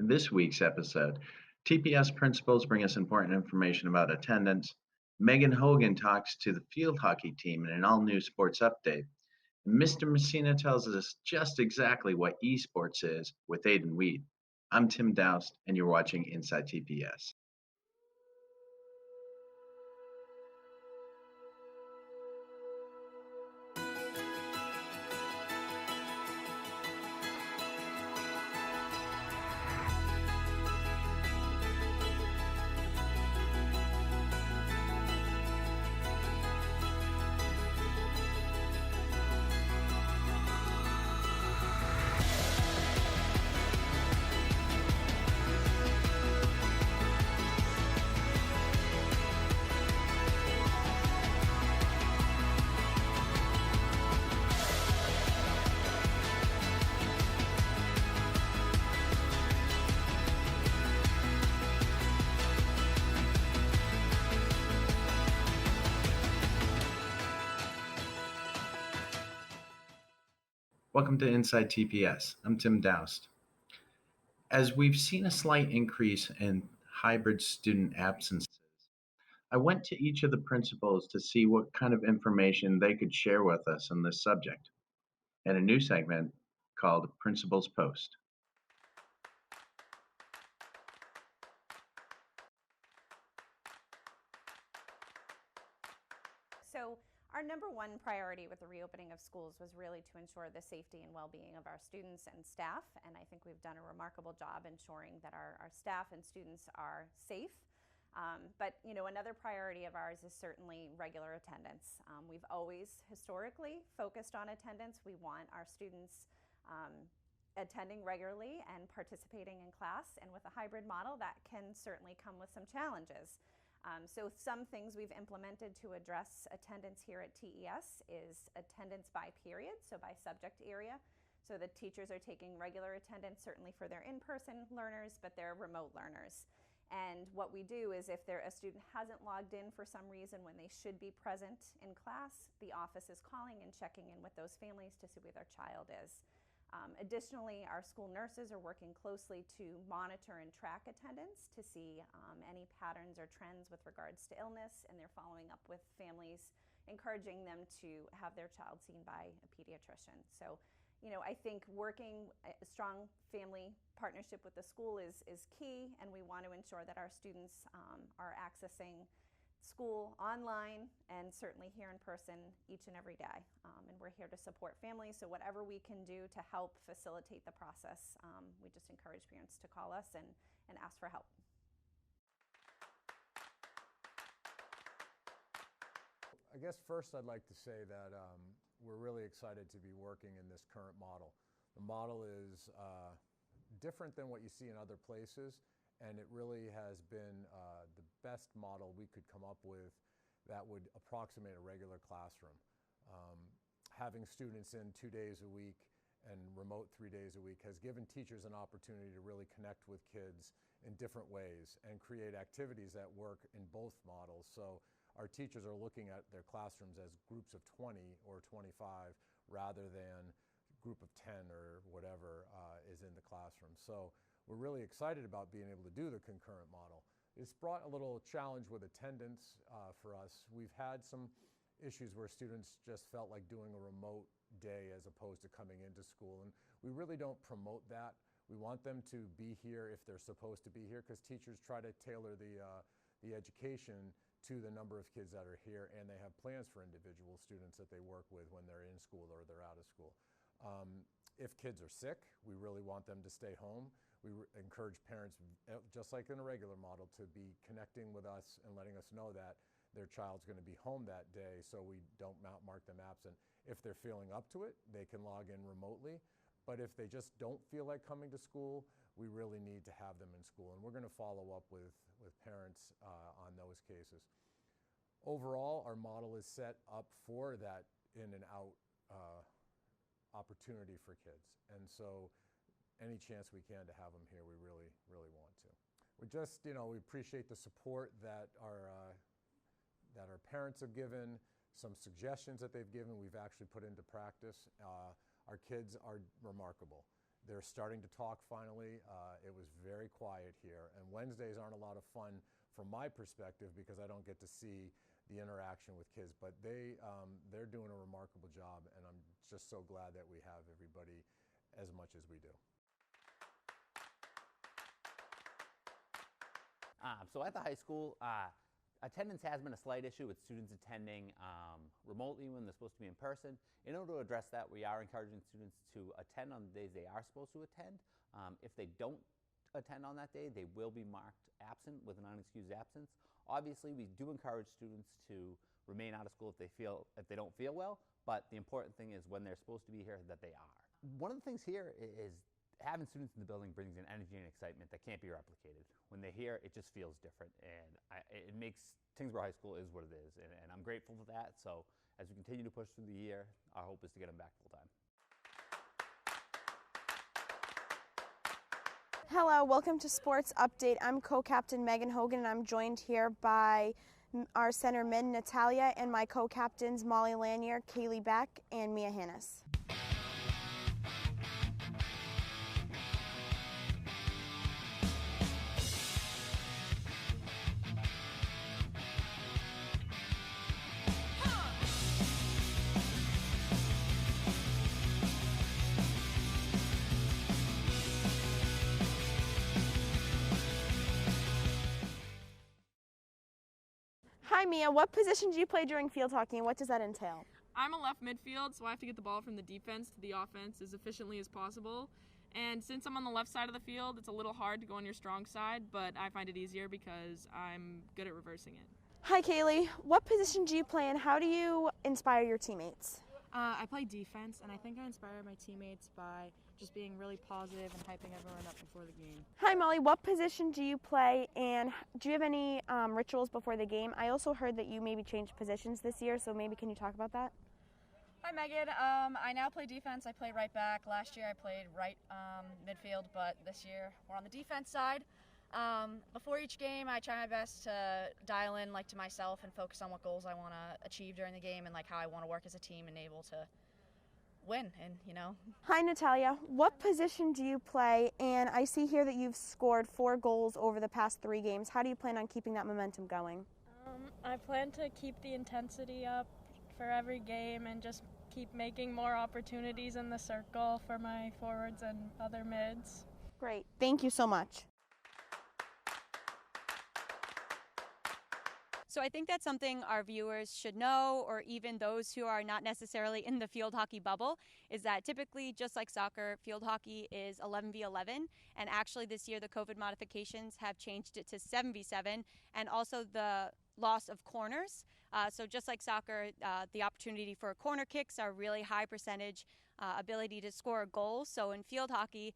In this week's episode, TPS principals bring us important information about attendance. Meghan Hogan talks to the field hockey team in an all new sports update. And Mr. Messina tells us just exactly what esports is with Aiden Weed. I'm Tim Daoust, and you're watching Inside TPS. Welcome to Inside TPS. I'm Tim Daoust. As we've seen a slight increase in hybrid student absences, I went to each of the principals to see what kind of information they could share with us on this subject in a new segment called Principals Post. So our number one priority with the reopening of schools was really to ensure the safety and well-being of our students and staff, and I think we've done a remarkable job ensuring that our staff and students are safe. But another priority of ours is certainly regular attendance. We've always historically focused on attendance. We want our students attending regularly and participating in class, and with a hybrid model that can certainly come with some challenges. So some things we've implemented to address attendance here at TES is attendance by period, so by subject area. So the teachers are taking regular attendance, certainly for their in-person learners, but they're remote learners. And what we do is if a student hasn't logged in for some reason when they should be present in class, the office is calling and checking in with those families to see where their child is. Additionally, our school nurses are working closely to monitor and track attendance to see any patterns or trends with regards to illness, and they're following up with families, encouraging them to have their child seen by a pediatrician. So, I think working a strong family partnership with the school is key, and we want to ensure that our students are accessing school online and certainly here in person each and every day. And we're here to support families, so whatever we can do to help facilitate the process, we just encourage parents to call us and ask for help. I guess first I'd like to say that we're really excited to be working in this current model. The model is different than what you see in other places, and it really has been the best model we could come up with that would approximate a regular classroom. Having students in 2 days a week and remote 3 days a week has given teachers an opportunity to really connect with kids in different ways and create activities that work in both models. So our teachers are looking at their classrooms as groups of 20 or 25 rather than group of 10 or whatever is in the classroom. So we're really excited about being able to do the concurrent model. It's brought a little challenge with attendance for us. We've had some issues where students just felt like doing a remote day as opposed to coming into school, and we really don't promote that. We want them to be here if they're supposed to be here, because teachers try to tailor the education to the number of kids that are here, and they have plans for individual students that they work with when they're in school or they're out of school. If kids are sick, we really want them to stay home. We encourage parents, just like in a regular model, to be connecting with us and letting us know that their child's going to be home that day, so we don't mark them absent. If they're feeling up to it, they can log in remotely. But if they just don't feel like coming to school, we really need to have them in school. And we're going to follow up with parents on those cases. Overall, our model is set up for that in and out opportunity for kids. And so any chance we can to have them here, we really, really want to. We just, we appreciate the support that our parents have given, some suggestions that they've given we've actually put into practice. Our kids are remarkable. They're starting to talk finally. It was very quiet here, and Wednesdays aren't a lot of fun from my perspective because I don't get to see the interaction with kids, but they're doing a remarkable job, and I'm just so glad that we have everybody as much as we do. So at the high school, attendance has been a slight issue with students attending remotely when they're supposed to be in person. In order to address that, we are encouraging students to attend on the days they are supposed to attend. If they don't attend on that day, they will be marked absent with an unexcused absence. Obviously, we do encourage students to remain out of school if they don't feel well, but the important thing is when they're supposed to be here that they are. One of the things here is having students in the building brings an energy and excitement that can't be replicated. When they're here, it just feels different, and it makes Tyngsboro High School is what it is, and I'm grateful for that. So as we continue to push through the year, our hope is to get them back full time. Hello, welcome to Sports Update. I'm co-captain Meghan Hogan, and I'm joined here by our center mid Natalia and my co-captains Molly Lanier, Kaylee Beck, and Mia Hannes. Hi Mia, what position do you play during field hockey and what does that entail? I'm a left midfield, so I have to get the ball from the defense to the offense as efficiently as possible. And since I'm on the left side of the field, it's a little hard to go on your strong side, but I find it easier because I'm good at reversing it. Hi Kaylee, what position do you play and how do you inspire your teammates? I play defense, and I think I inspire my teammates by just being really positive and hyping everyone up before the game. Hi Molly, what position do you play and do you have any rituals before the game? I also heard that you maybe changed positions this year, so maybe can you talk about that? Hi Megan, I now play defense. I play right back. Last year I played right midfield, but this year we're on the defense side. Before each game I try my best to dial in to myself and focus on what goals I want to achieve during the game and how I want to work as a team and able to win, and Hi Natalia, what position do you play? And I see here that you've scored 4 goals over the past 3 games. How do you plan on keeping that momentum going? I plan to keep the intensity up for every game and just keep making more opportunities in the circle for my forwards and other mids. Great, thank you so much. So I think that's something our viewers should know, or even those who are not necessarily in the field hockey bubble, is that typically, just like soccer, field hockey is 11v11, and actually this year the COVID modifications have changed it to 7v7, and also the loss of corners. So just like soccer, the opportunity for corner kicks are really high percentage ability to score a goal. So in field hockey,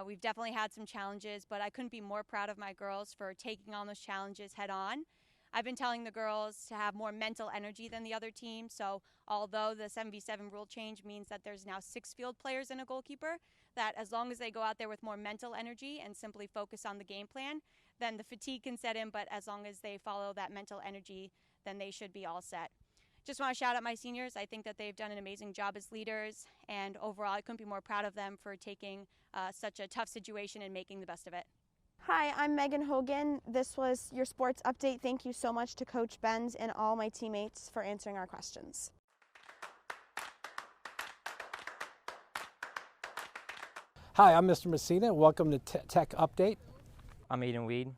we've definitely had some challenges, but I couldn't be more proud of my girls for taking on those challenges head on. I've been telling the girls to have more mental energy than the other team, so although the 7v7 rule change means that there's now 6 field players and a goalkeeper, that as long as they go out there with more mental energy and simply focus on the game plan, then the fatigue can set in, but as long as they follow that mental energy, then they should be all set. Just want to shout out my seniors. I think that they've done an amazing job as leaders, and overall I couldn't be more proud of them for taking such a tough situation and making the best of it. Hi, I'm Meghan Hogan. This was your sports update. Thank you so much to Coach Benz and all my teammates for answering our questions. Hi, I'm Mr. Messina. Welcome to Tech Update. I'm Aiden Weed.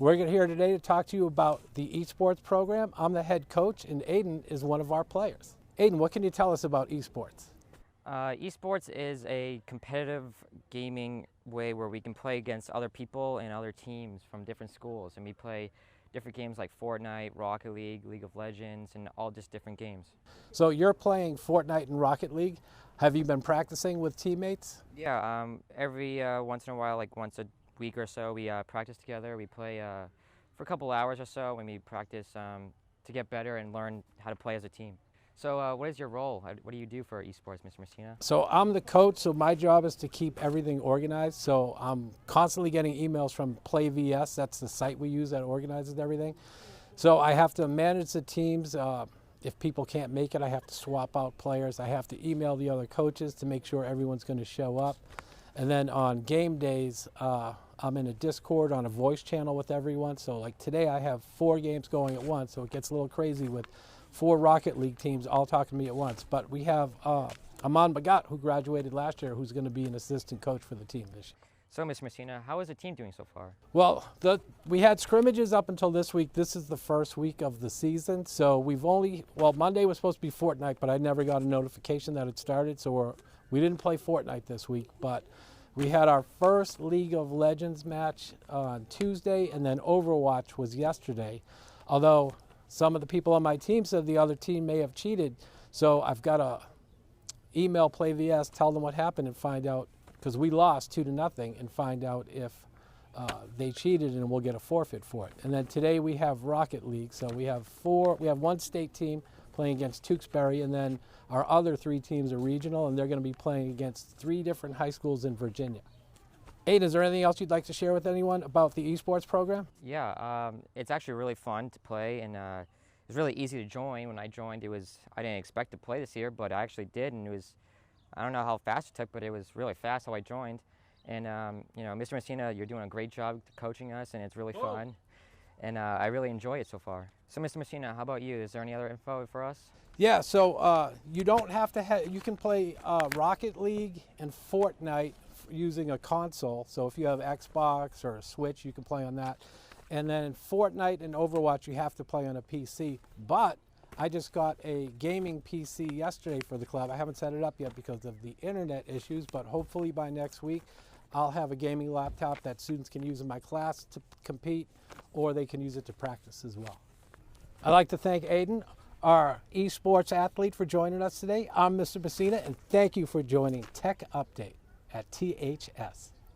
We're here today to talk to you about the eSports program. I'm the head coach, and Aiden is one of our players. Aiden, what can you tell us about eSports? Esports is a competitive gaming way where we can play against other people and other teams from different schools, and we play different games like Fortnite, Rocket League, League of Legends, and all just different games. So you're playing Fortnite and Rocket League. Have you been practicing with teammates? Yeah, every once in a while, like once a week or so, we practice together. We play for a couple hours or so, and we practice to get better and learn how to play as a team. So what is your role? What do you do for esports, Mr. Messina? So I'm the coach, so my job is to keep everything organized. So I'm constantly getting emails from PlayVS. That's the site we use that organizes everything. So I have to manage the teams. If people can't make it, I have to swap out players. I have to email the other coaches to make sure everyone's going to show up. And then on game days, I'm in a Discord on a voice channel with everyone. So like today I have 4 games going at once, so it gets a little crazy with 4 Rocket League teams all talking to me at once. But we have Aman Bagat, who graduated last year, who's going to be an assistant coach for the team this year. So, Ms. Messina, how is the team doing so far? Well, we had scrimmages up until this week. This is the first week of the season. So Monday was supposed to be Fortnite, but I never got a notification that it started. So we didn't play Fortnite this week, but we had our first League of Legends match on Tuesday, and then Overwatch was yesterday. Although some of the people on my team said the other team may have cheated. So I've got to email PlayVS, tell them what happened, and find out, because we lost 2-0, and find out if they cheated, and we'll get a forfeit for it. And then today we have Rocket League, so we have 1 state team playing against Tewksbury, and then our other 3 teams are regional, and they're going to be playing against 3 different high schools in Virginia. Aiden, is there anything else you'd like to share with anyone about the esports program? Yeah, it's actually really fun to play, and it's really easy to join. When I joined, I didn't expect to play this year, but I actually did, and I don't know how fast it took, but it was really fast how I joined. And Mr. Messina, you're doing a great job coaching us, and it's really fun. And I really enjoy it so far. So, Mr. Messina, how about you? Is there any other info for us? Yeah, so you don't have to you can play Rocket League and Fortnite using a console. So if you have Xbox or a Switch, you can play on that. And then Fortnite and Overwatch, you have to play on a PC. But I just got a gaming PC yesterday for the club. I haven't set it up yet because of the internet issues, but hopefully by next week, I'll have a gaming laptop that students can use in my class to compete, or they can use it to practice as well. I'd like to thank Aiden, our esports athlete, for joining us today. I'm Mr. Messina, and thank you for joining Tech Update at THS.